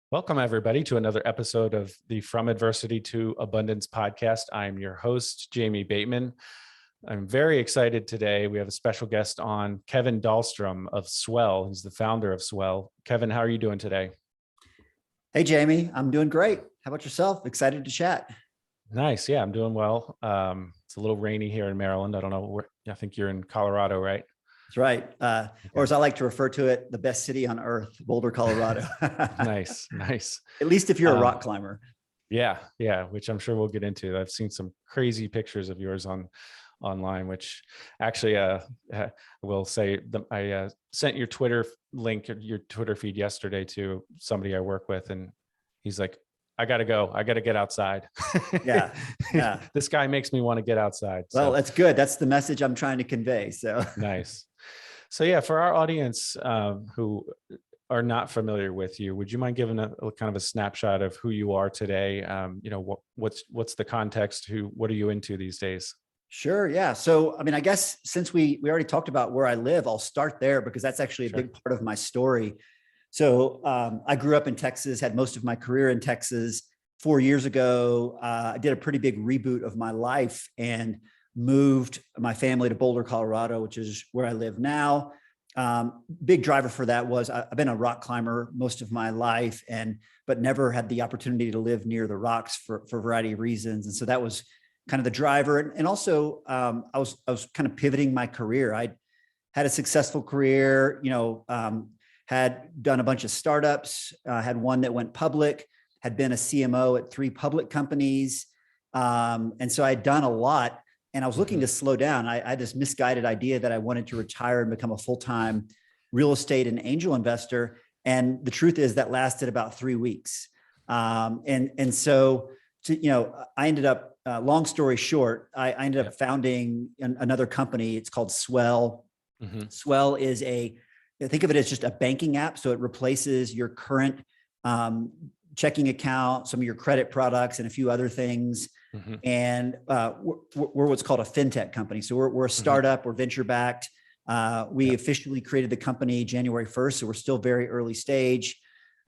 Welcome, everybody, to another episode of the From Adversity to Abundance podcast. I'm your host, Jamie Bateman. I'm very excited today. We have a special guest on, Kevin Dahlstrom of Swell. He's the founder of Swell. Kevin, how are you doing today? Hey, Jamie, I'm doing great. How about yourself? Excited to chat. Nice. Yeah, I'm doing well. It's a little rainy here in Maryland. I don't know where, I think you're in Colorado, right? That's right. Or as I like to refer to it, the best city on earth, Boulder, Colorado. Nice. At least if you're a rock climber. Yeah, which I'm sure we'll get into. I've seen some crazy pictures of yours online, which actually I will say I sent your Twitter link, your Twitter feed yesterday to somebody I work with, and he's like, I got to go. I got to get outside. Yeah. This guy makes me want to get outside. Well, that's good. That's the message I'm trying to convey. So nice. So yeah, for our audience who are not familiar with you, would you mind giving a kind of a snapshot of who you are today? What's the context? What are you into these days? Sure. Yeah. So, I guess since we already talked about where I live, I'll start there because that's actually a big part of my story. So I grew up in Texas, had most of my career in Texas. 4 years ago, I did a pretty big reboot of my life and moved my family to Boulder, Colorado, which is where I live now. Big driver for that was I've been a rock climber most of my life, but never had the opportunity to live near the rocks for a variety of reasons. And so that was kind of the driver. And also I was kind of pivoting my career. I had a successful career, had done a bunch of startups, had one that went public, had been a CMO at 3 public companies. And so I'd done a lot. And I was looking to slow down. I had this misguided idea that I wanted to retire and become a full-time real estate and angel investor. And the truth is that lasted about 3 weeks. So I ended up, long story short, I ended up founding another company. It's called Swell. Swell is think of it as just a banking app. So it replaces your current checking account, some of your credit products, and a few other things. And we're what's called a fintech company. So we're a startup, we're venture backed. We officially created the company January 1st. So we're still very early stage.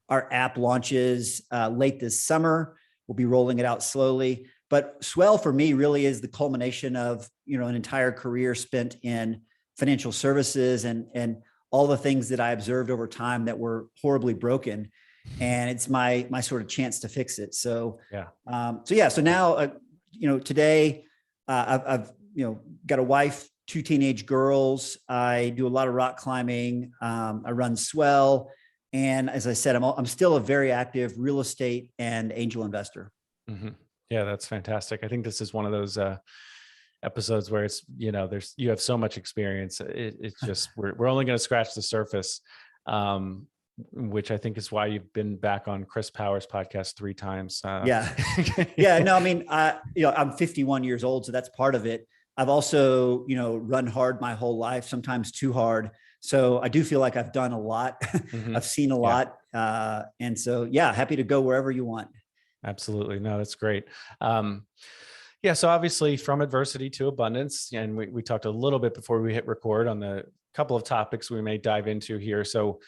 Our app launches late this summer. We'll be rolling it out slowly. But Swell for me really is the culmination of, an entire career spent in financial services and all the things that I observed over time that were horribly broken. And it's my sort of chance to fix it. So now, today I've got a wife, 2 teenage girls. I do a lot of rock climbing. I run Swell, and as I said, I'm still a very active real estate and angel investor. Yeah, that's fantastic. I think this is one of those episodes where it's you have so much experience. It's just we're only going to scratch the surface. Which I think is why you've been back on Chris Power's podcast 3 times. I'm 51 years old, so that's part of it. I've also, run hard my whole life, sometimes too hard. So I do feel like I've done a lot. I've seen a lot. And so, happy to go wherever you want. Absolutely. No, that's great. So obviously from adversity to abundance, and we talked a little bit before we hit record on the couple of topics we may dive into here. So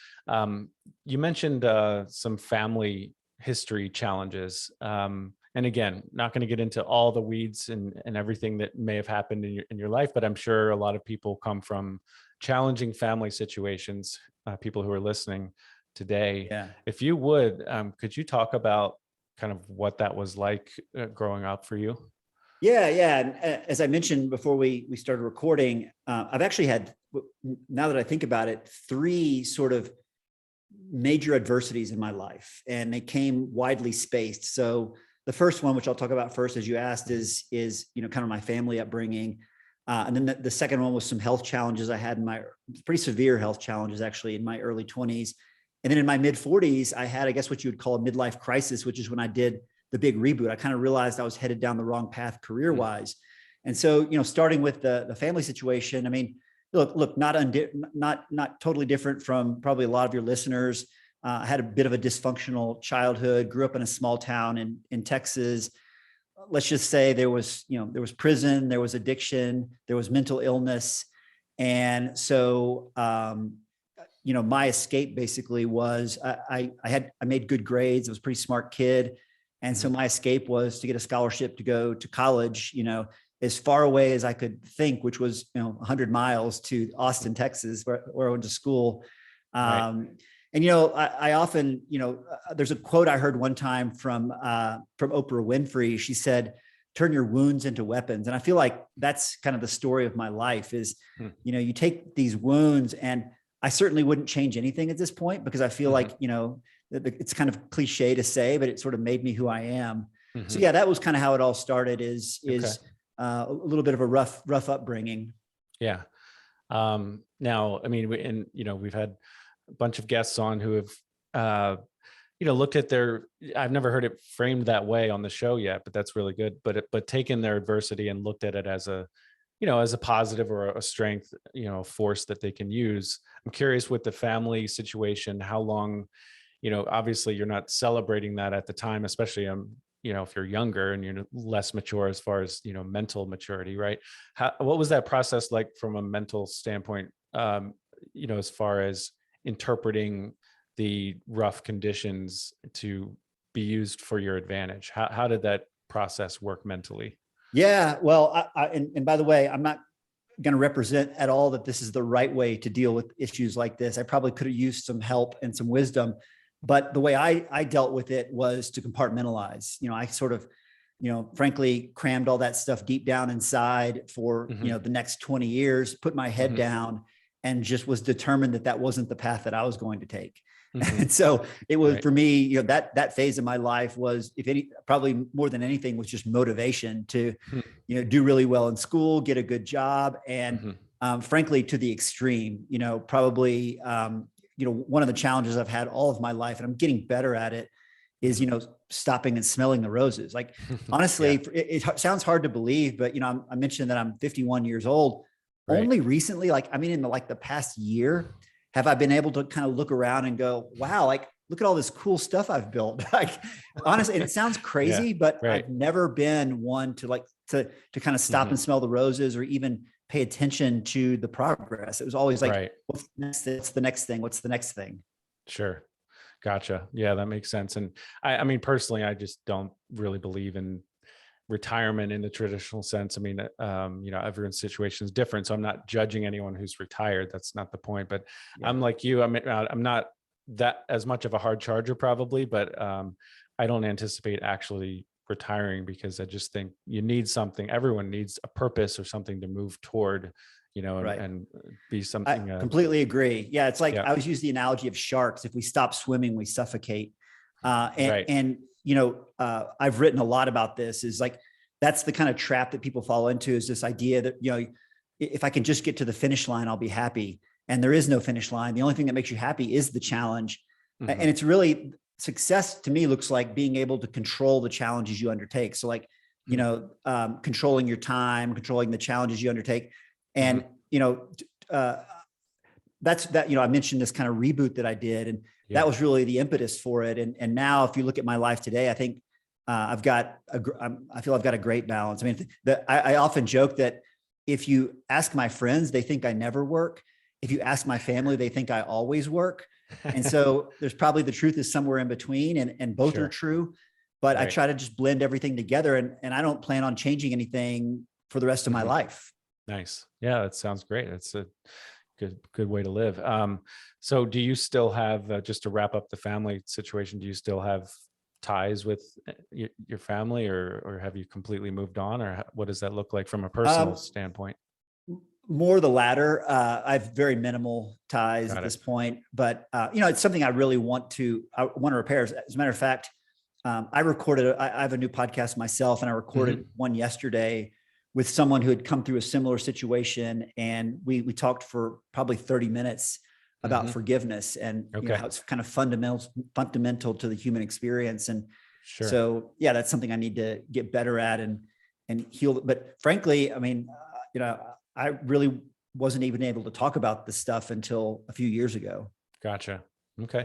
you mentioned some family history challenges. And again, not going to get into all the weeds and everything that may have happened in your life, but I'm sure a lot of people come from challenging family situations, people who are listening today. Yeah. If you would, could you talk about kind of what that was like growing up for you? Yeah. And as I mentioned before we started recording, I've actually had, now that I think about it, 3 sort of major adversities in my life, and they came widely spaced. So the first one, which I'll talk about first, as you asked, is kind of my family upbringing. And then the second one was some health challenges I had pretty severe health challenges actually in my early 20s. And then in my mid 40s, I had, I guess, what you would call a midlife crisis, which is when I did the big reboot. I kind of realized I was headed down the wrong path career-wise. And so, starting with the family situation, look, not totally different from probably a lot of your listeners. I had a bit of a dysfunctional childhood, grew up in a small town in Texas. Let's just say there was prison, there was addiction, there was mental illness. And so my escape basically was I made good grades. I was a pretty smart kid. And so my escape was to get a scholarship to go to college, as far away as I could think, which was, 100 miles to Austin, Texas, where I went to school. And, I often, there's a quote I heard one time from Oprah Winfrey. She said, "Turn your wounds into weapons." And I feel like that's kind of the story of my life is, you take these wounds, and I certainly wouldn't change anything at this point, because I feel like, it's kind of cliche to say, but it sort of made me who I am. So yeah, that was kind of how it all started is a little bit of a rough upbringing. Yeah. Now, I mean, we've had a bunch of guests on who have, looked at I've never heard it framed that way on the show yet, but that's really good. But taken their adversity and looked at it as a positive or a strength, a force that they can use. I'm curious with the family situation, how long, obviously you're not celebrating that at the time, especially, if you're younger and you're less mature as far as, mental maturity, right? What was that process like from a mental standpoint, as far as interpreting the rough conditions to be used for your advantage? How did that process work mentally? Yeah, well, and by the way, I'm not going to represent at all that this is the right way to deal with issues like this. I probably could have used some help and some wisdom, but the way I dealt with it was to compartmentalize. I sort of, frankly, crammed all that stuff deep down inside for, the next 20 years, put my head down, and just was determined that wasn't the path that I was going to take. And so it was for me, that phase of my life was, probably more than anything, was just motivation to, do really well in school, get a good job. And frankly, to the extreme, probably, one of the challenges I've had all of my life, and I'm getting better at it, is, stopping and smelling the roses. Like, honestly, it sounds hard to believe, but, I mentioned that I'm 51 years old. Only recently, in the past year, have I been able to kind of look around and go, wow, look at all this cool stuff I've built. Honestly, and it sounds crazy, but I've never been one to kind of stop and smell the roses, or even pay attention to the progress. It was always like, what's next? What's the next thing? What's the next thing? Sure. Gotcha. Yeah, that makes sense. And I mean, personally, I just don't really believe in retirement in the traditional sense. I mean, everyone's situation is different, so I'm not judging anyone who's retired. That's not the point. But I'm like you. I'm not that as much of a hard charger probably, but I don't anticipate actually retiring, because I just think you need something. Everyone needs a purpose or something to move toward, and be something. I completely agree. Yeah, it's like I always use the analogy of sharks. If we stop swimming, we suffocate. I've written a lot about this, is like, that's the kind of trap that people fall into, is this idea that, if I can just get to the finish line, I'll be happy. And there is no finish line. The only thing that makes you happy is the challenge. And it's really, success to me looks like being able to control the challenges you undertake. So controlling your time, controlling the challenges you undertake. And, that's that, I mentioned this kind of reboot that I did, and that was really the impetus for it. And now, if you look at my life today, I think I feel I've got a great balance. I mean, I often joke that if you ask my friends, they think I never work. If you ask my family, they think I always work. And so there's probably the truth is somewhere in between, and both are true, but I try to just blend everything together, and I don't plan on changing anything for the rest of my life. Nice. Yeah, that sounds great. That's a good way to live. So do you still have, just to wrap up the family situation, do you still have ties with your family, or have you completely moved on, or what does that look like from a personal standpoint? More the latter. I have very minimal ties at this point, but it's something I really want to repair. As a matter of fact, I have a new podcast myself, and I recorded one yesterday with someone who had come through a similar situation. And we talked for probably 30 minutes about forgiveness, and how it's kind of fundamental to the human experience. And so, that's something I need to get better at and heal. But frankly, I mean, I really wasn't even able to talk about this stuff until a few years ago. Gotcha. Okay.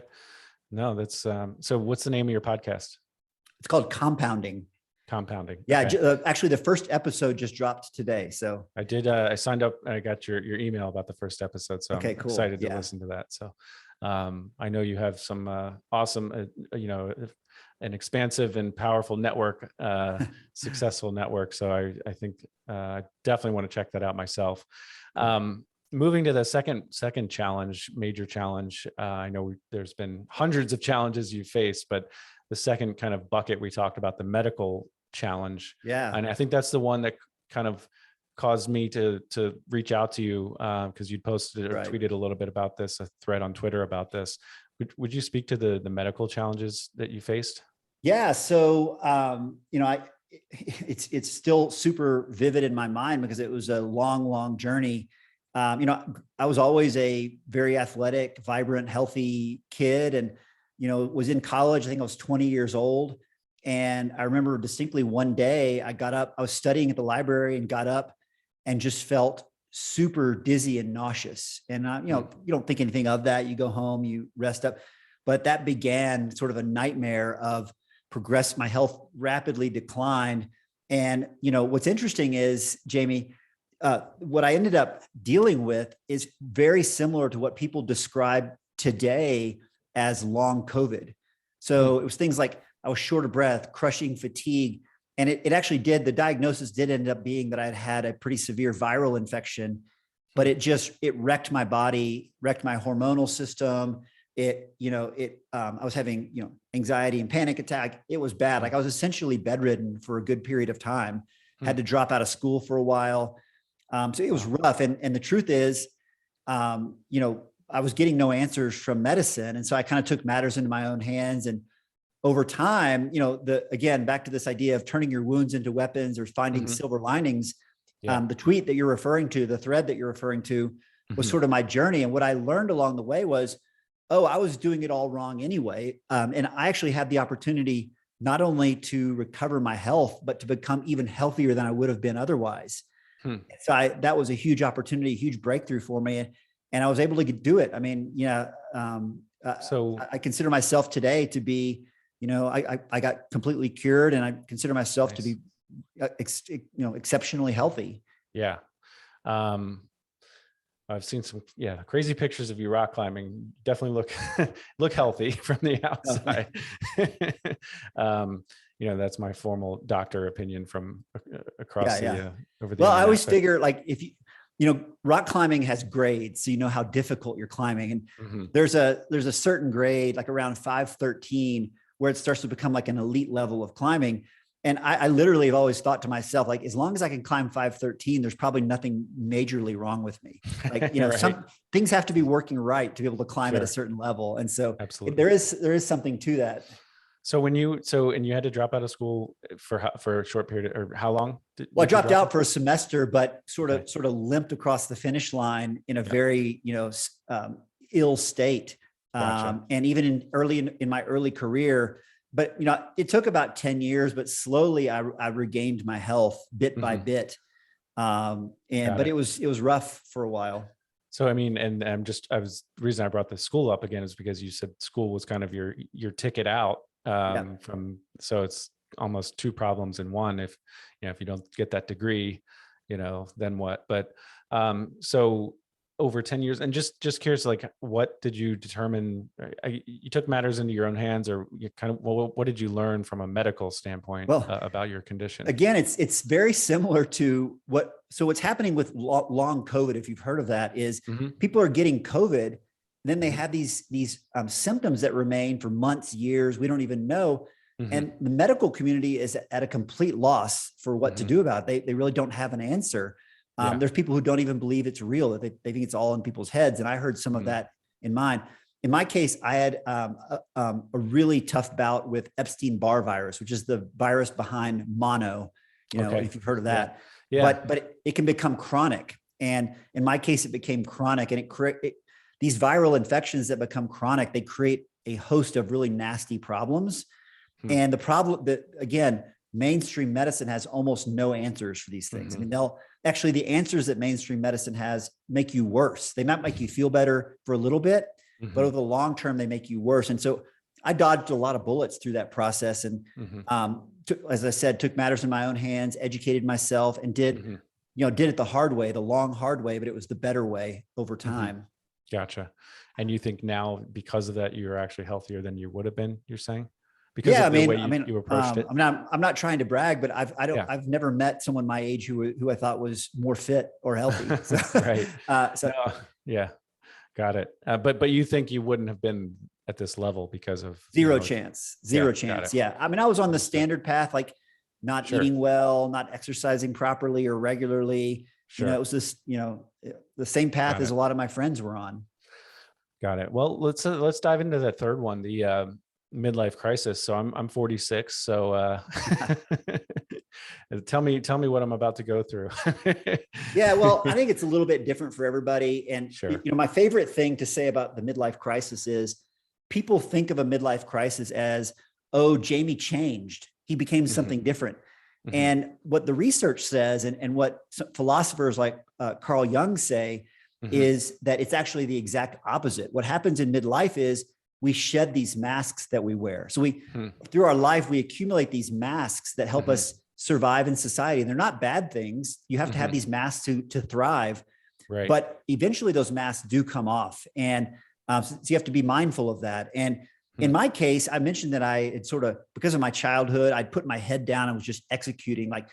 No, that's, so what's the name of your podcast? It's called Compounding. Compounding. Yeah. Okay. Actually, the first episode just dropped today. So I did. I signed up and I got your email about the first episode. So okay, I'm cool. excited to Yeah. listen to that. So I know you have some awesome, an expansive and powerful network, successful network. So I think I definitely want to check that out myself. Moving to the second challenge, major challenge. I know there's been hundreds of challenges you faced, but the second kind of bucket we talked about, the medical challenge. Yeah. And I think that's the one that kind of caused me to reach out to you because you'd posted or tweeted a little bit about this, a thread on Twitter about this. Would you speak to the medical challenges that you faced? Yeah. So, it's still super vivid in my mind because it was a long journey. I was always a very athletic, vibrant, healthy kid and, was in college. I think I was 20 years old. And I remember distinctly one day I got up, I was studying at the library and got up and just felt super dizzy and nauseous. And, you don't think anything of that. You go home, you rest up, but that began sort of a nightmare of my health rapidly declined. And, what's interesting is, Jamie, what I ended up dealing with is very similar to what people describe today as long COVID. So it was things like I was short of breath, crushing fatigue. And it actually the diagnosis did end up being that I had a pretty severe viral infection, but it wrecked my body, wrecked my hormonal system. I was having, anxiety and panic attack. It was bad. Like I was essentially bedridden for a good period of time, had to drop out of school for a while. So it was rough. And the truth is, I was getting no answers from medicine. And so I kind of took matters into my own hands. And over time, again, back to this idea of turning your wounds into weapons or finding silver linings. The tweet that you're referring to, the thread that you're referring to was sort of my journey. And what I learned along the way was, I was doing it all wrong anyway. And I actually had the opportunity not only to recover my health, but to become even healthier than I would have been otherwise. So that was a huge opportunity, a huge breakthrough for me. And I was able to do it. I mean, so I consider myself today to be, I got completely cured and I consider myself to be, exceptionally healthy. Yeah. I've seen some, crazy pictures of you rock climbing. Definitely look healthy from the outside. That's my formal doctor opinion from across over the. Well, I always figure like if rock climbing has grades, so you know how difficult you're climbing, and there's a certain grade like around 513 where it starts to become like an elite level of climbing. And I literally have always thought to myself, like, as long as I can climb 513, there's probably nothing majorly wrong with me. Like, right. Some things have to be working right to be able to climb at a certain level. And so there is something to that. So and you had to drop out of school for a short period, or how long? Well, I dropped out for a semester, but sort of limped across the finish line in a very, ill state. Gotcha. And even in my early career, but it took about 10 years, but slowly I regained my health bit by bit. But it was rough for a while. So, I mean, and the reason I brought the school up again is because you said school was kind of your ticket out so it's almost two problems in one. If you don't get that degree, then what? But so over 10 years, and just curious, like, what did you determine? You took matters into your own hands, or you what did you learn from a medical standpoint about your condition? Again, it's very similar to what's happening with long COVID. If you've heard of that, is people are getting COVID, then they have these symptoms that remain for months, years. We don't even know. And the medical community is at a complete loss for what to do about it. They really don't have an answer. There's people who don't even believe it's real, that they think it's all in people's heads. And I heard some of that in mine. In my case, I had a really tough bout with Epstein-Barr virus, which is the virus behind mono, if you've heard of that. Yeah. But it can become chronic. And in my case, it became chronic, and these viral infections that become chronic, they create a host of really nasty problems. And the problem that, again, mainstream medicine has almost no answers for these things. I mean, the answers that mainstream medicine has make you worse. They might make you feel better for a little bit, but over the long term, they make you worse. And so I dodged a lot of bullets through that process, and as I said, took matters in my own hands, educated myself, and did it the hard way, the long, hard way, but it was the better way over time. Gotcha. And you think now because of that, you're actually healthier than you would have been, you're saying? Because of the way you approached it? I'm not trying to brag, but I've never met someone my age who I thought was more fit or healthy. So, right. Yeah. Got it. But you think you wouldn't have been at this level because of zero chance. Yeah. I mean, I was on the standard path, like not eating well, not exercising properly or regularly. It was this, the same path as a lot of my friends were on. Got it. Well, let's dive into the third one, the midlife crisis. So I'm 46. So tell me what I'm about to go through. Yeah, well, I think it's a little bit different for everybody. And my favorite thing to say about the midlife crisis is people think of a midlife crisis as, oh, Jamie changed. He became something different. And what the research says, and what philosophers like Carl Jung say, is that it's actually the exact opposite. What happens in midlife is we shed these masks that we wear. So through our life, we accumulate these masks that help us survive in society. And they're not bad things. You have to have these masks to thrive. Right. But eventually those masks do come off. And so you have to be mindful of that. And in my case, I mentioned that I had sort of, because of my childhood, I'd put my head down and was just executing. Like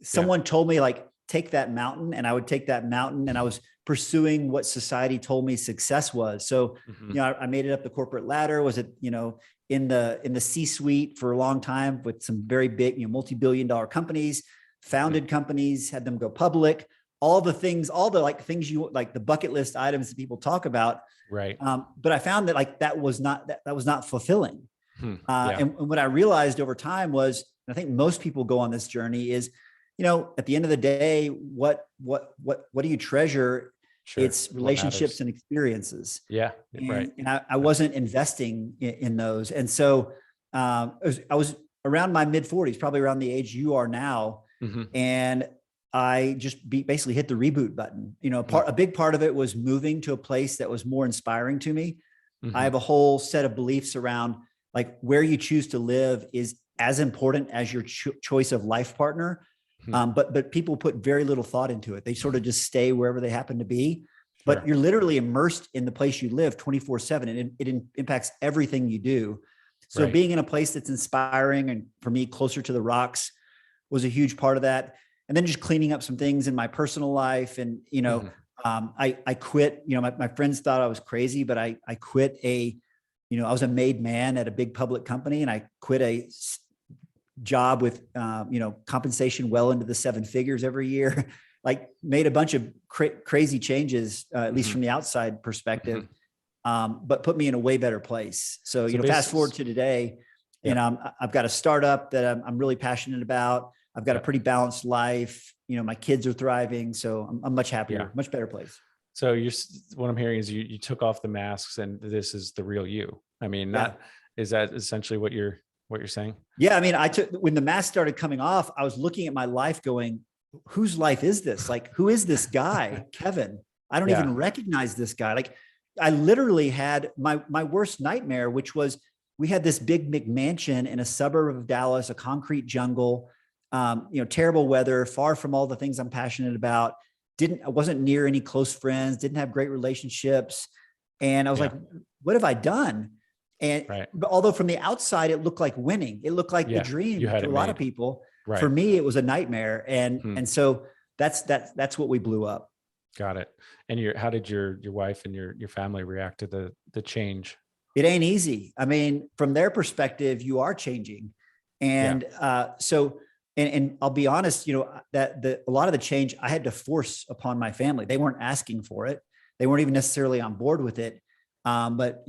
someone told me, like, take that mountain, and I would take that mountain, and I was pursuing what society told me success was. So, I made it up the corporate ladder, was it, in the C-suite for a long time with some very big, multi-billion-dollar companies, founded companies, had them go public, all the things you like, the bucket list items that people talk about. Right. But I found that that was not fulfilling. And what I realized over time was, and I think most people go on this journey, is, at the end of the day, what do you treasure? Sure. It's relationships and experiences. Yeah. And I wasn't investing in those. And so I was around my mid 40s, probably around the age you are now. And I just basically hit the reboot button. A big part of it was moving to a place that was more inspiring to me. I have a whole set of beliefs around, like, where you choose to live is as important as your choice of life partner. But people put very little thought into it. They sort of just stay wherever they happen to be, but you're literally immersed in the place you live 24/7, and it impacts everything you do. So being in a place that's inspiring, and for me, closer to the rocks, was a huge part of that. And then just cleaning up some things in my personal life. And, I quit, my friends thought I was crazy, but I quit I was a made man at a big public company, and I quit a job with, compensation well into the 7 figures every year, like made a bunch of crazy changes, at least from the outside perspective, but put me in a way better place. So fast forward to today, and I've got a startup that I'm really passionate about. I've got a pretty balanced life. My kids are thriving. So I'm much happier, much better place. So what I'm hearing is you took off the masks, and this is the real you. I mean, is that essentially what you're saying? Yeah. I mean, when the mask started coming off, I was looking at my life going, whose life is this? Like, who is this guy, Kevin? I don't even recognize this guy. Like, I literally had my worst nightmare, which was, we had this big McMansion in a suburb of Dallas, a concrete jungle, terrible weather, far from all the things I'm passionate about. I wasn't near any close friends, didn't have great relationships. And I was like, what have I done? And although from the outside, it looked like winning, it looked like the dream to a lot of people. For me, it was a nightmare. And so that's what we blew up. Got it. And how did your wife and your family react to the change? It ain't easy. I mean, from their perspective, you are changing. And so I'll be honest, that a lot of the change I had to force upon my family. They weren't asking for it. They weren't even necessarily on board with it. But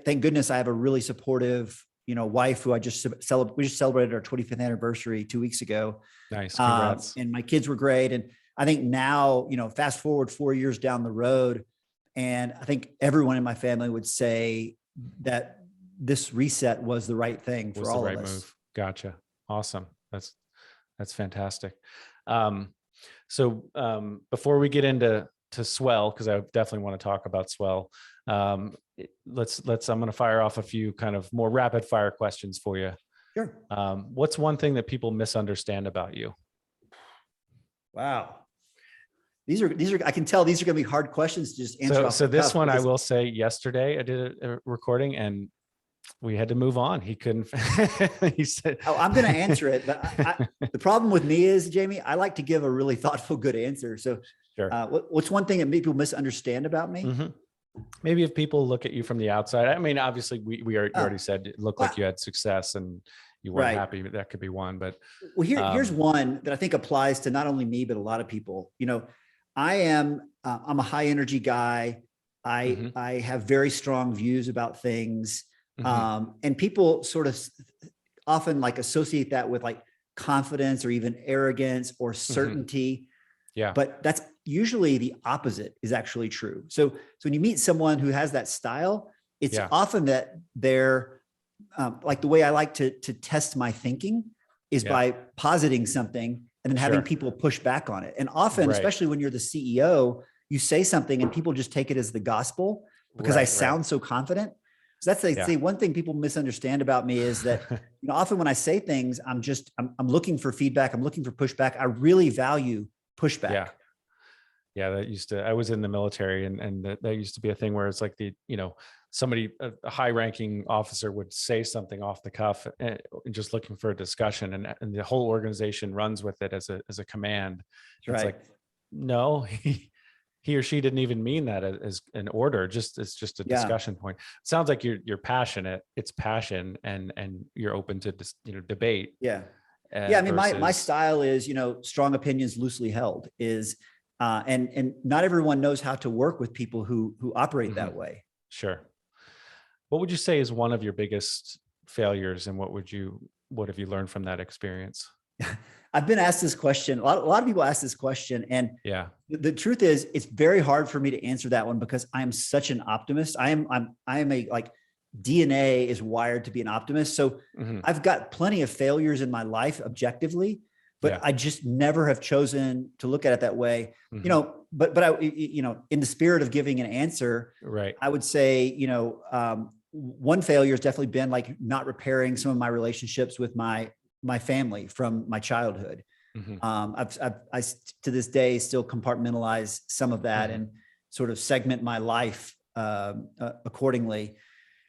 thank goodness I have a really supportive, wife who we just celebrated our 25th anniversary 2 weeks ago. Nice. Congrats. And my kids were great. And I think now, fast forward 4 years down the road, and I think everyone in my family would say that this reset was the right thing for all of us. Move. Gotcha. Awesome. That's fantastic. So before we get into Swell, because I definitely want to talk about Swell, I'm going to fire off a few kind of more rapid fire questions for you. Sure. What's one thing that people misunderstand about you? Wow. These are, I can tell these are going to be hard questions to just answer. So this one, I will say, yesterday I did a recording and we had to move on. He couldn't, he said, oh, I'm going to answer it. But the problem with me is, Jamie, I like to give a really thoughtful, good answer. So sure. What's one thing that people misunderstand about me? Mm-hmm. Maybe if people look at you from the outside, I mean, obviously you already said it looked like you had success and you weren't happy, but that could be one. But well, here's one that I think applies to not only me, but a lot of people. You know, I'm a high energy guy. I have very strong views about things. And people sort of often like associate that with like confidence or even arrogance or certainty. Yeah. But that's usually the opposite is actually true. So when you meet someone who has that style, it's often that they're like the way I like to test my thinking is by positing something and then having people push back on it. And often, especially when you're the CEO, you say something and people just take it as the gospel because I sound so confident. So that's the one thing people misunderstand about me is that, you know, often when I say things, I'm looking for feedback. I'm looking for pushback. I really value pushback. Yeah. Yeah. I was in the military and that used to be a thing where it's like somebody, a high ranking officer would say something off the cuff and just looking for a discussion and the whole organization runs with it as a command. It's like, no, he or she didn't even mean that as an order. It's just a discussion point. It sounds like you're passionate. It's passion and you're open to debate. Yeah. I mean, my style is, strong opinions loosely held is, and not everyone knows how to work with people who operate that way. Sure. What would you say is one of your biggest failures and what have you learned from that experience? I've been asked this question. A lot of people ask this question, and the truth is, it's very hard for me to answer that one because I am such an optimist. I am a like DNA is wired to be an optimist. So I've got plenty of failures in my life objectively, but I just never have chosen to look at it that way. But I, in the spirit of giving an answer, I would say, one failure has definitely been like not repairing some of my relationships with my family from my childhood. I to this day still compartmentalize some of that and sort of segment my life accordingly.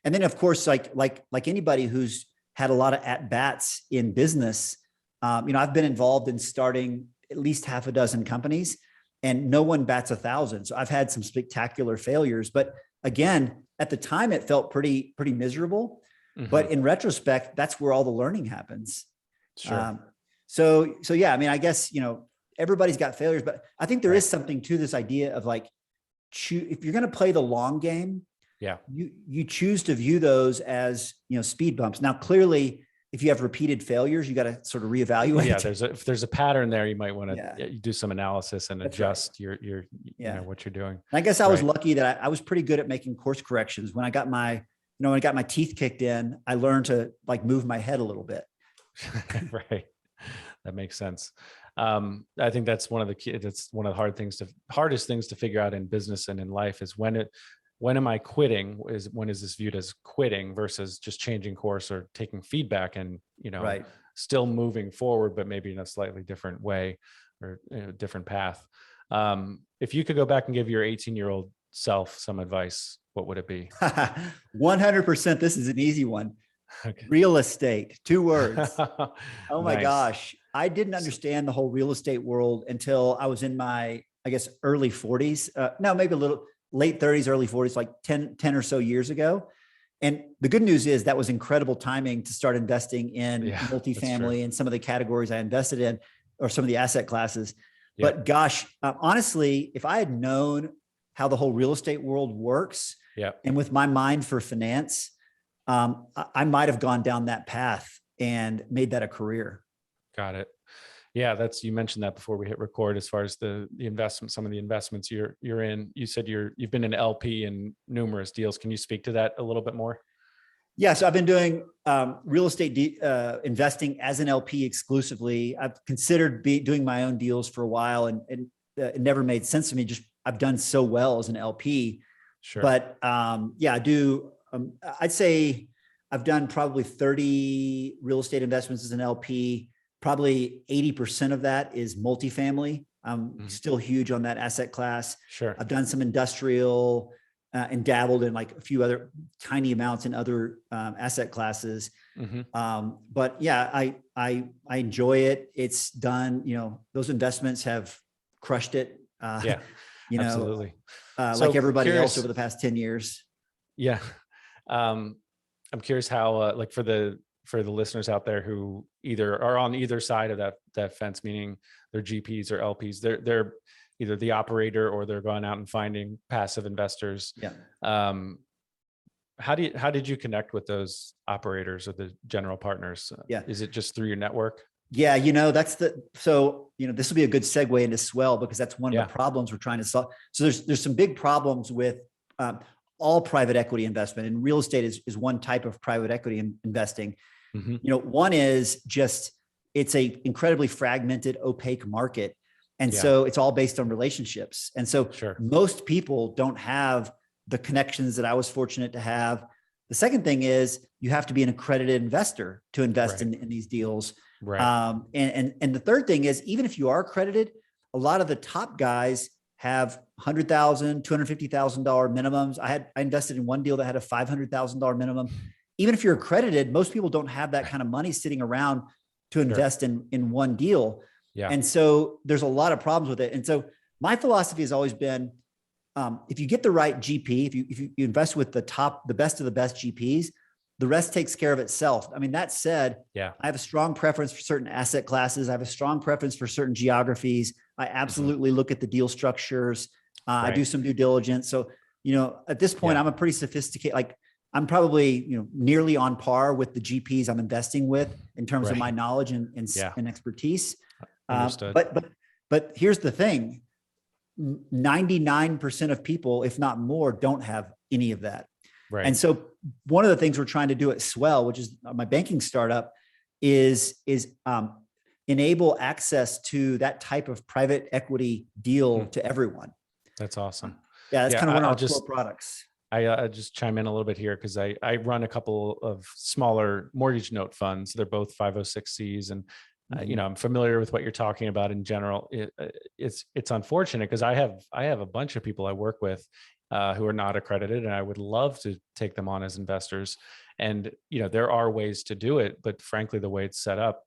And then of course, like anybody who's had a lot of at-bats in business, I've been involved in starting at least half a dozen companies and no one bats 1,000. So I've had some spectacular failures, but again, at the time it felt pretty miserable, but in retrospect, that's where all the learning happens. Sure. So yeah, I mean, I guess, everybody's got failures, but I think there is something to this idea of like, if you're going to play the long game, you choose to view those as, speed bumps. Now, clearly, if you have repeated failures, you got to sort of reevaluate. Yeah, if there's a pattern there, you might want to do some analysis and adjust your what you're doing. And I guess I was lucky that I was pretty good at making course corrections. When I got my teeth kicked in, I learned to like move my head a little bit. Right. That makes sense. I think that's one of the hardest things to figure out in business and in life is when am I quitting? When is this viewed as quitting versus just changing course or taking feedback and, still moving forward, but maybe in a slightly different way or different path. If you could go back and give your 18-year-old self some advice, what would it be? 100%. This is an easy one. Okay. Real estate, 2 words. Oh my gosh. I didn't understand the whole real estate world until I was in my, I guess, early 40s. No, maybe a little late 30s, early 40s, like 10 or so years ago. And the good news is that was incredible timing to start investing in multifamily and some of the categories I invested in or some of the asset classes. Yeah. But gosh, honestly, if I had known how the whole real estate world works and with my mind for finance, I might've gone down that path and made that a career. Got it. Yeah, you mentioned that before we hit record, as far as the investment, some of the investments you're in. You said you've been an LP in numerous deals. Can you speak to that a little bit more? Yeah, so I've been doing real estate investing as an LP exclusively. I've considered doing my own deals for a while, and it never made sense to me. Just I've done so well as an LP Sure. But yeah, I do. I'd say I've done probably 30 real estate investments as an LP. Probably 80% of that is multifamily. I'm still huge on that asset class. Sure. I've done some industrial and dabbled in like a few other tiny amounts in other asset classes. But yeah, I enjoy it. It's done, those investments have crushed it. Yeah, absolutely. Like everybody else over the past 10 years. Yeah. I'm curious how, like for the listeners out there who either are on either side of that fence, meaning they're GPs or LPs, they're either the operator or they're going out and finding passive investors. Yeah. How did you connect with those operators or the general partners? Yeah. Is it just through your network? Yeah. This will be a good segue into Swell, because that's one of the problems we're trying to solve. So there's some big problems with all private equity investment, and real estate is one type of private equity investing. One is just, it's a incredibly fragmented, opaque market. And so it's all based on relationships. And so most people don't have the connections that I was fortunate to have. The second thing is you have to be an accredited investor to invest in these deals. Right. And the third thing is, even if you are accredited, a lot of the top guys have $100,000, $250,000 minimums. I invested in one deal that had a $500,000 minimum. Even if you're accredited, most people don't have that kind of money sitting around to invest in one deal. Yeah. And so there's a lot of problems with it. And so my philosophy has always been, if you get the right GP, if you invest with the best of the best GPs, the rest takes care of itself. I mean, that said, I have a strong preference for certain asset classes. I have a strong preference for certain geographies. I absolutely look at the deal structures. I do some due diligence. So, at this point, I'm a pretty sophisticated, like I'm probably, nearly on par with the GPs I'm investing with in terms of my knowledge and expertise. But here's the thing. 99% of people, if not more, don't have any of that. Right. And so one of the things we're trying to do at Swell, which is my banking startup, is enable access to that type of private equity deal to everyone. That's awesome. Yeah, that's kind of one of our core products. I just chime in a little bit here because I run a couple of smaller mortgage note funds. They're both 506Cs, and I'm familiar with what you're talking about in general. It's unfortunate because I have a bunch of people I work with who are not accredited, and I would love to take them on as investors. And there are ways to do it, but frankly, the way it's set up,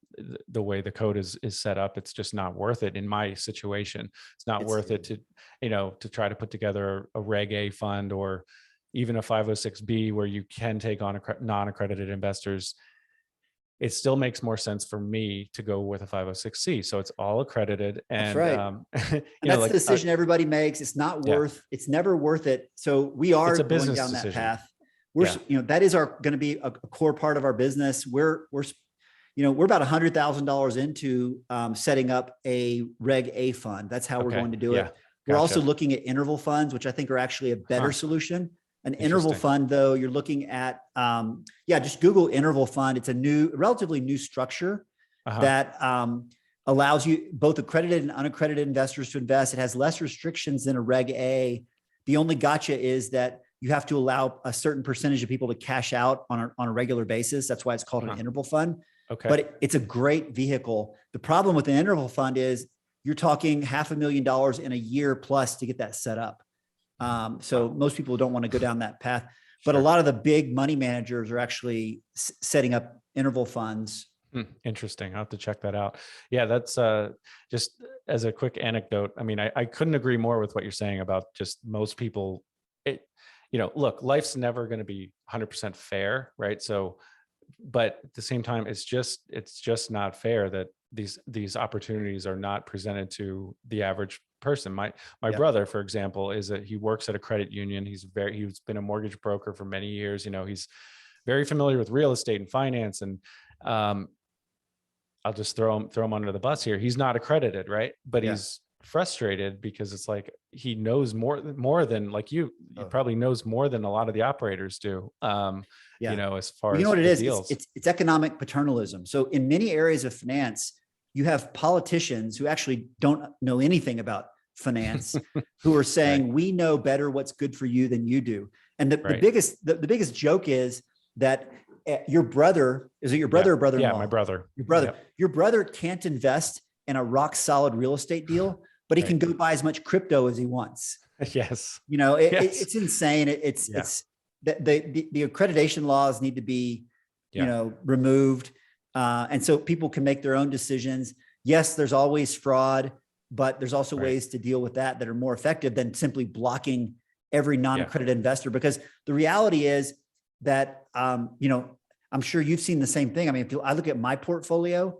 the way the code is set up, it's just not worth it in my situation. It's not worth it to try to put together a Reg A fund or even a 506B where you can take on non-accredited investors. It still makes more sense for me to go with a 506C. So it's all accredited. And, that's right. And that's the decision everybody makes. It's not it's never worth it. So we are going down that path. That is going to be a core part of our business. We're about $100,000 into setting up a Reg A fund. That's how we're going to do it. We're also looking at interval funds, which I think are actually a better solution. An interval fund, though, you're looking at, just Google interval fund. It's a relatively new structure that allows you both accredited and unaccredited investors to invest. It has less restrictions than a Reg A. The only gotcha is that you have to allow a certain percentage of people to cash out on a regular basis. That's why it's called an interval fund. Okay. But it's a great vehicle. The problem with the interval fund is you're talking $500,000 in a year plus to get that set up. So most people don't want to go down that path, but a lot of the big money managers are actually setting up interval funds. Interesting. I'll have to check that out. Yeah, that's just as a quick anecdote. I mean, I couldn't agree more with what you're saying about just most people. Look, life's never going to be 100% fair, right? So, but at the same time, it's just not fair that these opportunities are not presented to the average person. My brother, for example, he works at a credit union. He's been a mortgage broker for many years. He's very familiar with real estate and finance. And I'll just throw him under the bus here. He's not accredited, right? But he's frustrated because it's like he knows more than like you probably knows more than a lot of the operators do. As far as what it is, deals. It's economic paternalism. So in many areas of finance, you have politicians who actually don't know anything about finance who are saying, we know better what's good for you than you do. And the biggest joke is that your brother, is it your brother or brother-in-law? Yeah, my brother. Your brother. Your brother can't invest in a rock solid real estate deal, but he can go buy as much crypto as he wants. Yes. You know, it's insane. It's the accreditation laws need to be, you know, removed. And so people can make their own decisions. Yes, there's always fraud, but there's also ways to deal with that are more effective than simply blocking every non-accredited investor. Because the reality is that, you know, I'm sure you've seen the same thing. I mean, if I look at my portfolio,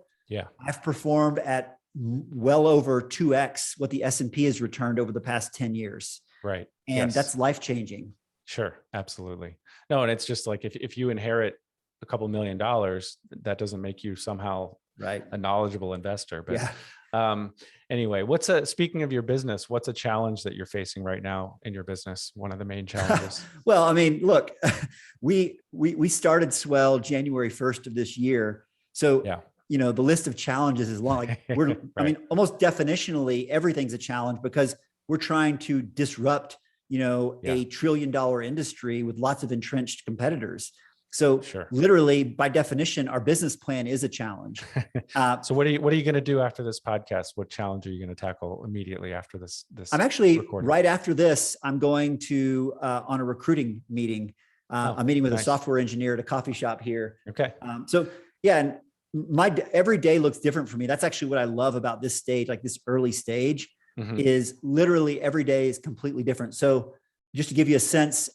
I've performed at well over 2x what the S&P has returned over the past 10 years. Right. And that's life-changing. Sure. Absolutely. No, and it's just like, if you inherit a couple $1 million, that doesn't make you somehow a knowledgeable investor. But anyway, speaking of your business, what's a challenge that you're facing right now in your business? One of the main challenges. Well, I mean, look, we started Swell January 1st of this year. So, you know, the list of challenges is long. Like I mean, almost definitionally, everything's a challenge because we're trying to disrupt, you know, a $1 trillion industry with lots of entrenched competitors. So literally by definition, our business plan is a challenge. So what are you going to do after this podcast? What challenge are you going to tackle immediately after this? I'm actually right after this, I'm going to, on a recruiting meeting, I'm meeting with a software engineer at a coffee shop here. Okay. So yeah. And every day looks different for me. That's actually what I love about this stage, like this early stage is literally every day is completely different. So just to give you a sense,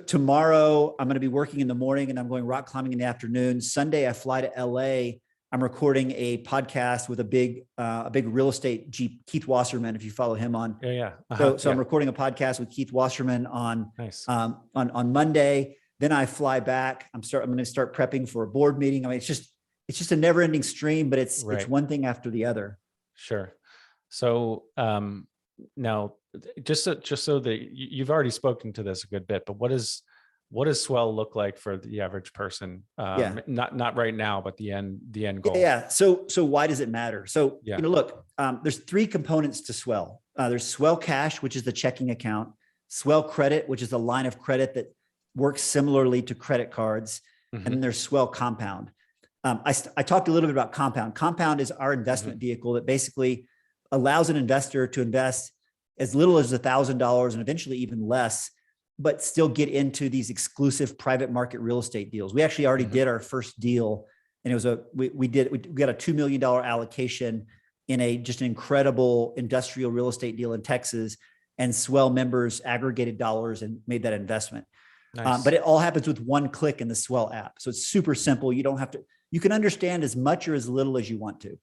tomorrow I'm going to be working in the morning and I'm going rock climbing in the afternoon. Sunday, I fly to LA. I'm recording a podcast with a big real estate Jeep, Keith Wasserman, if you follow him on. So I'm recording a podcast with Keith Wasserman on Monday. Then I fly back. I'm going to start prepping for a board meeting. I mean, it's just a never ending stream, but it's one thing after the other. Sure. So, now just so that you've already spoken to this a good bit, but what does Swell look like for the average person? Not right now, but the end goal. Yeah. So why does it matter? So, you know, look, there's 3 components to Swell. There's Swell Cash, which is the checking account, Swell Credit, which is the line of credit that works similarly to credit cards. And then there's Swell Compound. I talked a little bit about Compound. Compound is our investment vehicle that basically allows an investor to invest as little as $1,000 and eventually even less, but still get into these exclusive private market real estate deals. We actually already did our first deal, and it was we got a $2 million allocation in just an incredible industrial real estate deal in Texas, and Swell members aggregated dollars and made that investment. Nice. But it all happens with one click in the Swell app. So it's super simple. You don't have to, you can understand as much or as little as you want to.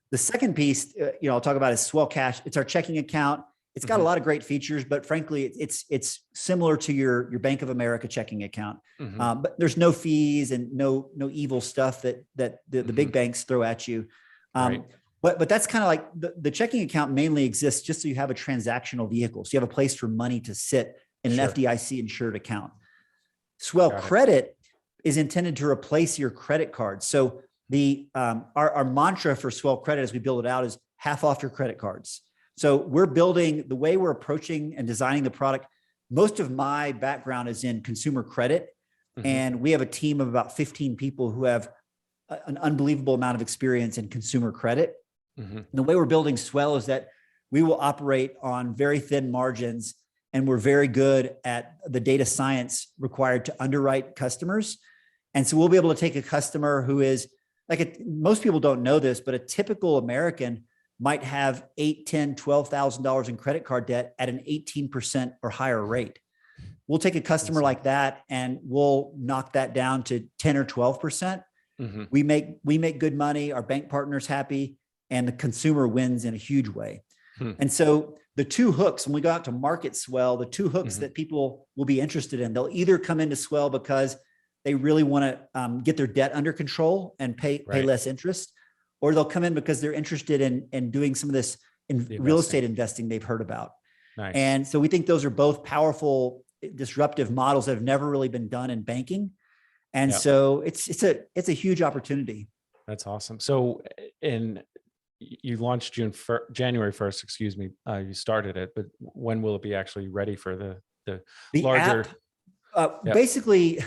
The second piece, you know, I'll talk about is Swell Cash. It's our checking account. It's got a lot of great features, but frankly, it's similar to your Bank of America checking account. But there's no fees and no evil stuff that the big banks throw at you. But that's kind of like the checking account mainly exists just so you have a transactional vehicle. So you have a place for money to sit in an FDIC insured account. Swell Credit is intended to replace your credit card. So our mantra for Swell Credit as we build it out is half off your credit cards. So we're building, the way we're approaching and designing the product, most of my background is in consumer credit. And we have a team of about 15 people who have an unbelievable amount of experience in consumer credit. The way we're building Swell is that we will operate on very thin margins, and we're very good at the data science required to underwrite customers. And so we'll be able to take a customer who is most people don't know this, but a typical American might have $8,000, $10,000, $12,000 in credit card debt at an 18% or higher rate. We'll take a customer like that and we'll knock that down to 10 or 12%. We make good money, our bank partner's happy, and the consumer wins in a huge way. And so the 2 hooks, when we go out to market Swell, the 2 hooks that people will be interested in, they'll either come into Swell because they really want to get their debt under control and pay less interest, or they'll come in because they're interested in doing some of this real estate investing they've heard about. And so we think those are both powerful, disruptive models that have never really been done in banking. And so it's a huge opportunity. That's awesome. So you launched January 1st, excuse me. You started it, but when will it be actually ready for the larger app? Basically,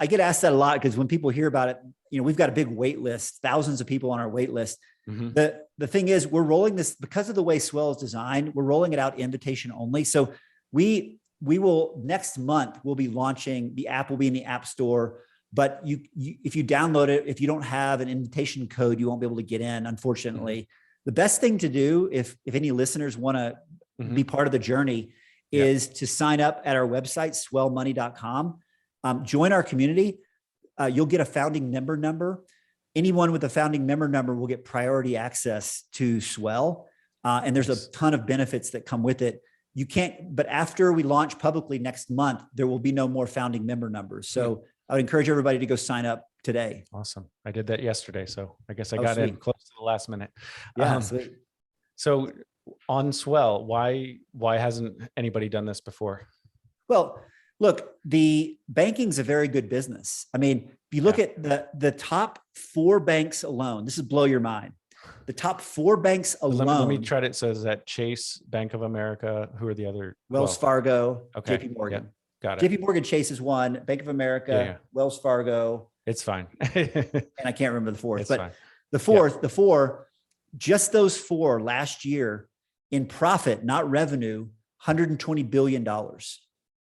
I get asked that a lot because when people hear about it, we've got a big wait list, thousands of people on our wait list. Mhm. The thing is, we're rolling this because of the way Swell is designed. We're rolling it out invitation only. So we will next month, we'll be launching, the app will be in the App Store. But if you download it, if you don't have an invitation code, you won't be able to get in, unfortunately. Mm-hmm. The best thing to do, if any listeners want to mm-hmm. be part of the journey, is to sign up at our website, swellmoney.com. Join our community. You'll get a founding member number. Anyone with a founding member number will get priority access to Swell. And there's a ton of benefits that come with it. You can't, but after we launch publicly next month, there will be no more founding member numbers. So I would encourage everybody to go sign up today. Awesome. I did that yesterday. So I guess I got in close to the last minute. Yeah. So on Swell, why hasn't anybody done this before? Well, look, the banking's a very good business. I mean, if you look at the top 4 banks alone, this is blow your mind. The top 4 banks alone. Let me try it. So is that Chase, Bank of America? Who are the other? Wells Fargo, okay. JP Morgan. Yeah. Got it. JP Morgan Chase is one, Bank of America, Wells Fargo. It's fine. And I can't remember the fourth, but fine. the four, just those 4 last year in profit, not revenue, $120 billion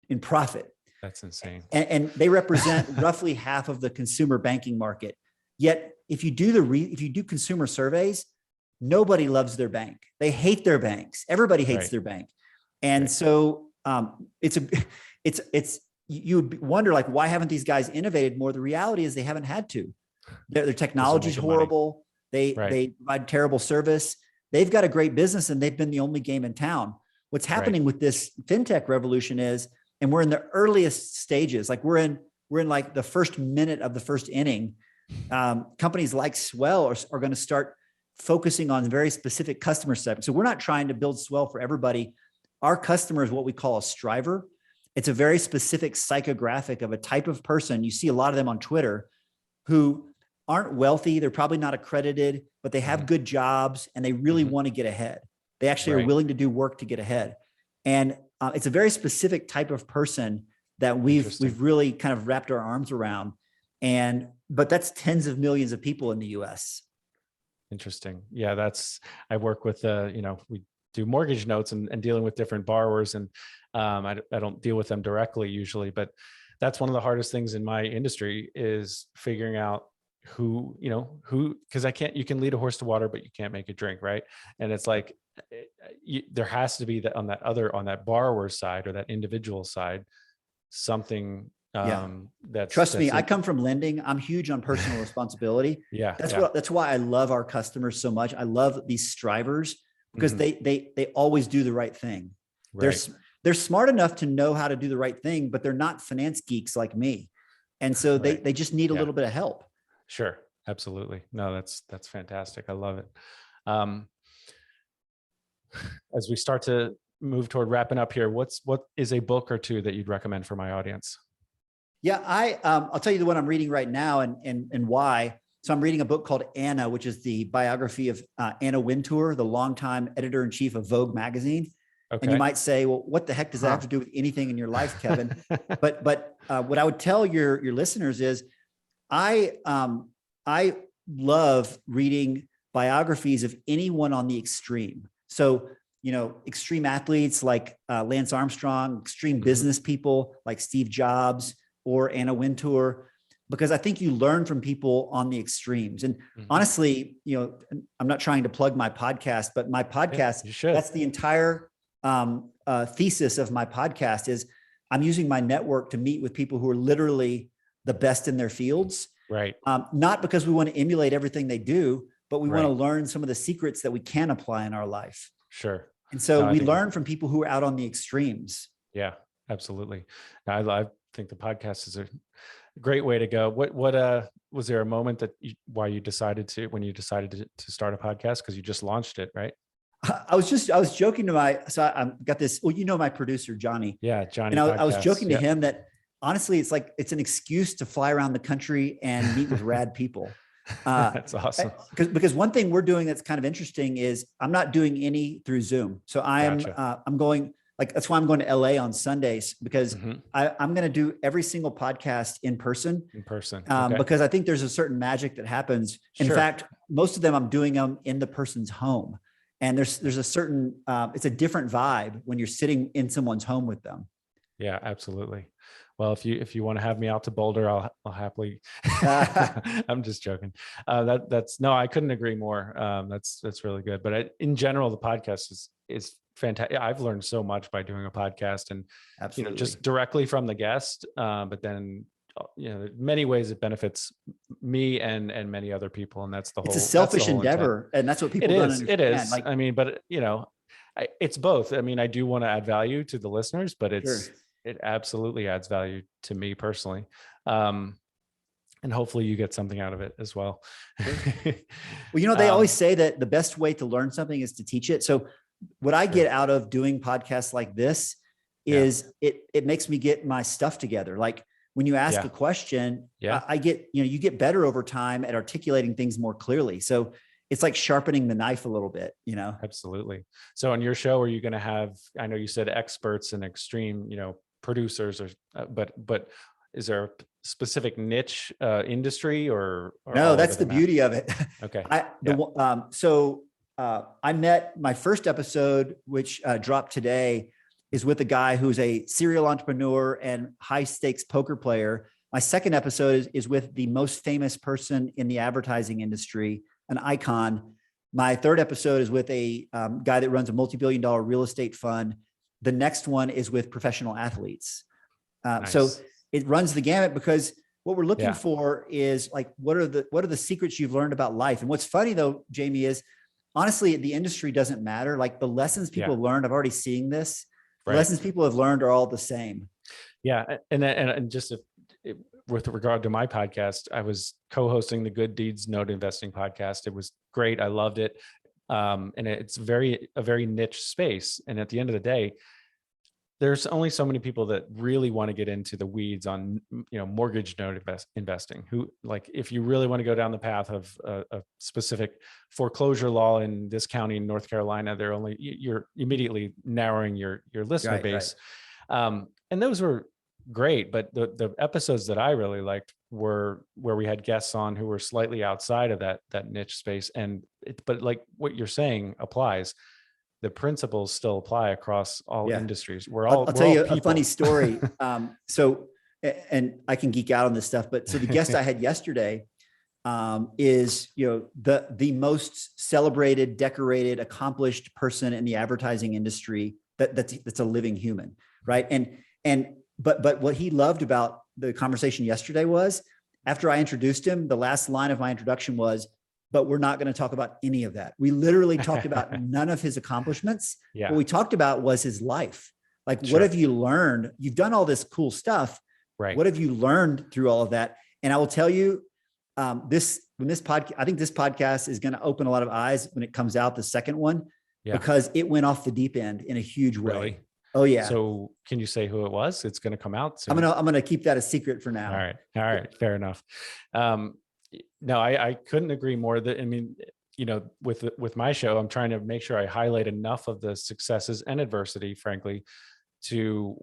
in profit. That's insane. And they represent roughly half of the consumer banking market. Yet if you do consumer surveys, nobody loves their bank. They hate their banks. Everybody hates their bank. And so you would wonder, like, why haven't these guys innovated more? The reality is they haven't had to. Their technology is horrible. They provide terrible service. They've got a great business and they've been the only game in town. What's happening with this fintech revolution is, and we're in the earliest stages, like we're in like the first minute of the first inning. Companies like Swell are going to start focusing on very specific customer segments. So we're not trying to build Swell for everybody. Our customer is what we call a striver. It's a very specific psychographic of a type of person. You see a lot of them on Twitter who aren't wealthy. They're probably not accredited, but they have good jobs and they really want to get ahead. They actually are willing to do work to get ahead. And it's a very specific type of person that we've really kind of wrapped our arms around. But that's tens of millions of people in the US. Interesting. Yeah, I work with, we do mortgage notes and dealing with different borrowers. And I don't deal with them directly usually, but that's one of the hardest things in my industry is figuring out who, because you can lead a horse to water, but you can't make it drink. Right. And it's like, there has to be that on that borrower side or that individual side, something trust me, I come from lending. I'm huge on personal responsibility. That's why I love our customers so much. I love these strivers because they always do the right thing. Right. They're smart enough to know how to do the right thing, but they're not finance geeks like me. And so they just need a little bit of help. Sure. Absolutely. No, that's fantastic. I love it. As we start to move toward wrapping up here, what is a book or two that you'd recommend for my audience? Yeah, I'll tell you the one I'm reading right now and why. So I'm reading a book called Anna, which is the biography of Anna Wintour, the longtime editor-in-chief of Vogue magazine. Okay. And you might say, well, what the heck does that have to do with anything in your life, Kevin? but what I would tell your listeners is I love reading biographies of anyone on the extreme. So, extreme athletes like Lance Armstrong, extreme business people like Steve Jobs or Anna Wintour, because I think you learn from people on the extremes. And honestly, I'm not trying to plug my podcast, but my podcast, that's the entire thesis of my podcast is I'm using my network to meet with people who are literally the best in their fields. Right. Not because we want to emulate everything they do, but we want to learn some of the secrets that we can apply in our life. Sure. And so we learn from people who are out on the extremes. Yeah, absolutely. I think the podcast is a great way to go. What was there a moment that when you decided to start a podcast? Because you just launched it, right? I was joking to I got this, my producer, Johnny. Yeah, Johnny. And I was joking to him that honestly, it's an excuse to fly around the country and meet with rad people. That's awesome. Because one thing we're doing that's kind of interesting is I'm not doing any through Zoom. So I'm going, like, that's why I'm going to LA on Sundays, because I'm going to do every single podcast in person. Because I think there's a certain magic that happens. In fact, most of them, I'm doing them in the person's home. And there's a certain, it's a different vibe when you're sitting in someone's home with them. Yeah, absolutely. Well, if you want to have me out to Boulder, I'll happily. I'm just joking. I couldn't agree more. That's really good. But in general, the podcast is fantastic. I've learned so much by doing a podcast, and just directly from the guest. But then, in many ways it benefits me and many other people, and that's the whole. It's a selfish endeavor, and that's what people don't understand. It is. Like, I mean, but it's both. I mean, I do want to add value to the listeners, but it absolutely adds value to me personally. And hopefully you get something out of it as well. Well, they always say that the best way to learn something is to teach it. So what I get out of doing podcasts like this is it makes me get my stuff together. Like when you ask a question, I get, you get better over time at articulating things more clearly. So it's like sharpening the knife a little bit, Absolutely. So on your show, are you going to have, I know you said experts and extreme, producers, or but is there a specific niche industry or no? That's the beauty of it. Okay. I met my first episode, which dropped today, is with a guy who's a serial entrepreneur and high stakes poker player. My second episode is with the most famous person in the advertising industry, an icon. My third episode is with a guy that runs a multi-billion-dollar real estate fund. The next one is with professional athletes. Nice. So it runs the gamut, because what we're looking for is like, what are the secrets you've learned about life? And what's funny though, Jamie, is honestly, the industry doesn't matter. Like the lessons people learned, I've already seen this. The lessons people have learned are all the same. Yeah. And just with regard to my podcast, I was co-hosting the Good Deeds Note Investing podcast. It was great. I loved it. And it's a very niche space. And at the end of the day, there's only so many people that really want to get into the weeds on, mortgage note investing, who, like, if you really want to go down the path of a specific foreclosure law in this county in North Carolina, you're immediately narrowing your listener base. And those were great. But the episodes that I really liked were where we had guests on who were slightly outside of that niche space. But like what you're saying applies. The principles still apply across all industries. I'll tell you a funny story. And I can geek out on this stuff, but so the guest I had yesterday is, the most celebrated, decorated, accomplished person in the advertising industry that's a living human. Right. But what he loved about the conversation yesterday was, after I introduced him, the last line of my introduction was, but we're not going to talk about any of that. We literally talked about none of his accomplishments. Yeah. What we talked about was his life. Like, what have you learned? You've done all this cool stuff. Right. What have you learned through all of that? And I will tell you, I think this podcast is going to open a lot of eyes when it comes out, the second one, because it went off the deep end in a huge way. Really? Oh yeah. So can you say who it was? It's going to come out soon. I'm going to keep that a secret for now. All right. Fair enough. No, I couldn't agree more. With my show, I'm trying to make sure I highlight enough of the successes and adversity, frankly, to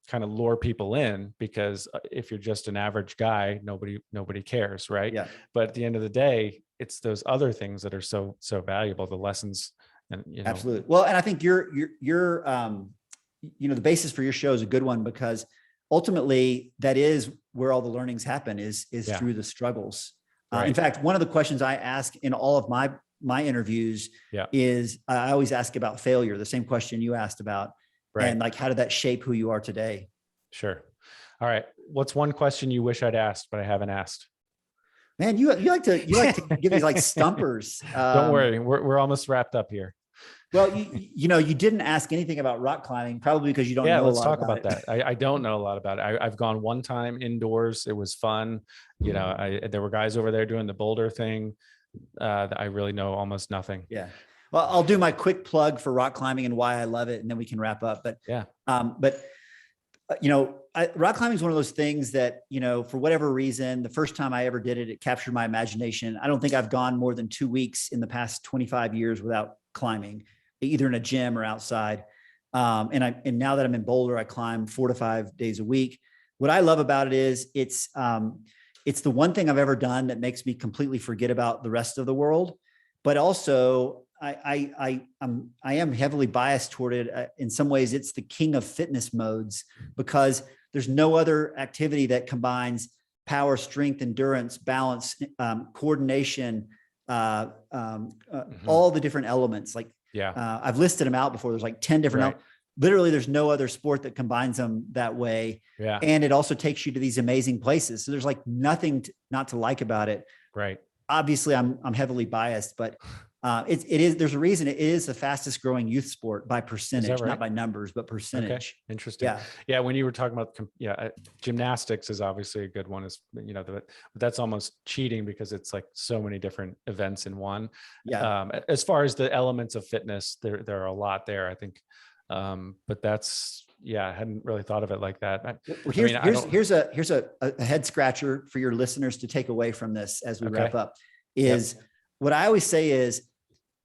kind of lure people in, because if you're just an average guy, nobody cares. Right. Yeah. But at the end of the day, it's those other things that are so valuable, the lessons. And absolutely. Well, and I think your the basis for your show is a good one, because ultimately that is where all the learnings happen is through the struggles. Right. In fact, one of the questions I ask in all of my interviews is I always ask about failure, the same question you asked about, and like, how did that shape who you are today? Sure. All right. What's one question you wish I'd asked, but I haven't asked? Man, you like to give these like stumpers. Don't worry. We're almost wrapped up here. Well, you didn't ask anything about rock climbing, probably because you don't know a lot about it. Yeah, let's talk about that. I don't know a lot about it. I've gone one time indoors. It was fun. There were guys over there doing the boulder thing. I really know almost nothing. Yeah. Well, I'll do my quick plug for rock climbing and why I love it, and then we can wrap up. But rock climbing is one of those things that, for whatever reason, the first time I ever did it, it captured my imagination. I don't think I've gone more than 2 weeks in the past 25 years without climbing, either in a gym or outside. And now that I'm in Boulder, I climb 4 to 5 days a week. What I love about it is it's the one thing I've ever done that makes me completely forget about the rest of the world. But also, I am heavily biased toward it. In some ways, it's the king of fitness modes, because there's no other activity that combines power, strength, endurance, balance, coordination, all the different elements. Like, I've listed them out before. There's like 10 different. Literally, there's no other sport that combines them that way. Yeah. And it also takes you to these amazing places. So there's like nothing not to like about it. Right. Obviously, I'm heavily biased, but it is. There's a reason it is the fastest growing youth sport by percentage, not by numbers, but percentage. Okay. Interesting. Yeah. When you were talking about, gymnastics is obviously a good one. Is but that's almost cheating because it's like so many different events in one. Yeah. As far as the elements of fitness, there are a lot there, I think. But that's, I hadn't really thought of it like that. Well, here's a head scratcher for your listeners to take away from this as we wrap up is what I always say is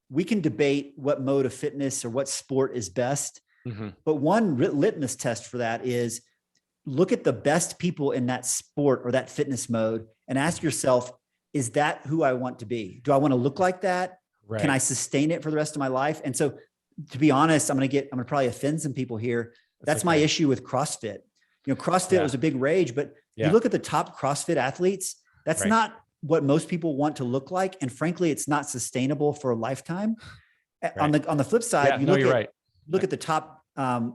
we can debate what mode of fitness or what sport is best. Mm-hmm. But one litmus test for that is look at the best people in that sport or that fitness mode and ask yourself, is that who I want to be? Do I want to look like that? Right. Can I sustain it for the rest of my life? And so, to be honest, I'm going to probably offend some people here. That's my issue with CrossFit. CrossFit was a big rage, but you look at the top CrossFit athletes, that's not what most people want to look like. And frankly, it's not sustainable for a lifetime. Right. On the flip side, you look at the top,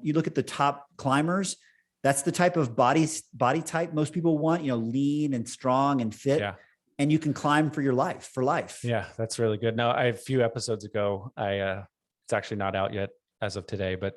you look at the top climbers. That's the type of body type most people want, lean and strong and fit. Yeah. And you can climb for life. Yeah, that's really good. Now, a few episodes ago, it's actually not out yet as of today, but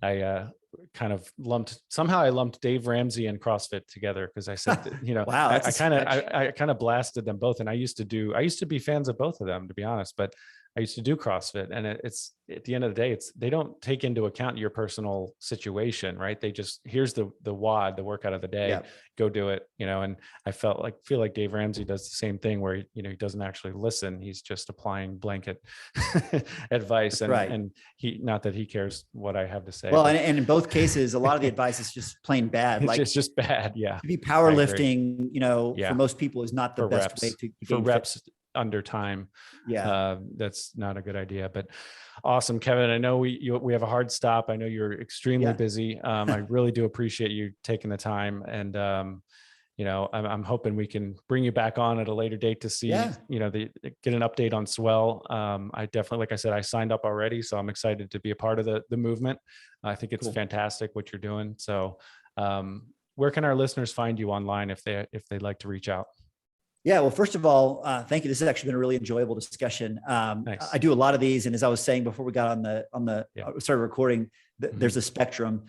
I kind of lumped Dave Ramsey and CrossFit together because I said, wow, I kind of blasted them both. And I used to be fans of both of them, to be honest, but I used to do CrossFit, and it's at the end of the day, they don't take into account your personal situation, right? They just, here's the WOD, the workout of the day, go do it, and I feel like Dave Ramsey does the same thing where, he doesn't actually listen. He's just applying blanket advice and he, not that he cares what I have to say. Well, and in both cases, a lot of the advice is just plain bad. It's just bad. Yeah. To be powerlifting, for most people is not the best way to for reps. Under time. That's not a good idea, but awesome. Kevin, I know we have a hard stop. I know you're extremely busy. I really do appreciate you taking the time. And, I'm hoping we can bring you back on at a later date to see, get an update on Swell. I definitely, like I said, I signed up already, so I'm excited to be a part of the movement. I think it's fantastic what you're doing. So, where can our listeners find you online if they'd like to reach out? Yeah, well, first of all, thank you. This has actually been a really enjoyable discussion. Nice. I do a lot of these, and as I was saying before we got on the started recording, there's a spectrum.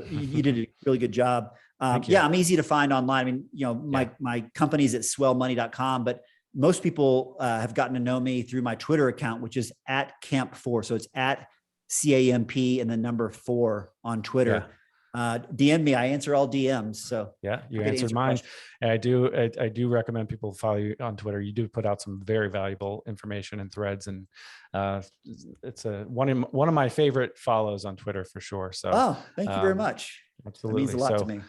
You did a really good job. I'm easy to find online. I mean, my company's at swellmoney.com, but most people have gotten to know me through my Twitter account, which is @camp4. So it's @CAMP and the number 4 on Twitter. Yeah. DM me. I answer all DMs. So you answered mine. And I do recommend people follow you on Twitter. You do put out some very valuable information and threads, and it's one of my favorite follows on Twitter for sure. So thank you very much. Absolutely. That means a lot to me.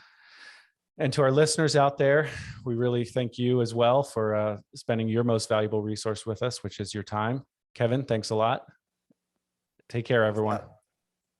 And to our listeners out there, we really thank you as well for spending your most valuable resource with us, which is your time. Kevin, thanks a lot. Take care, everyone.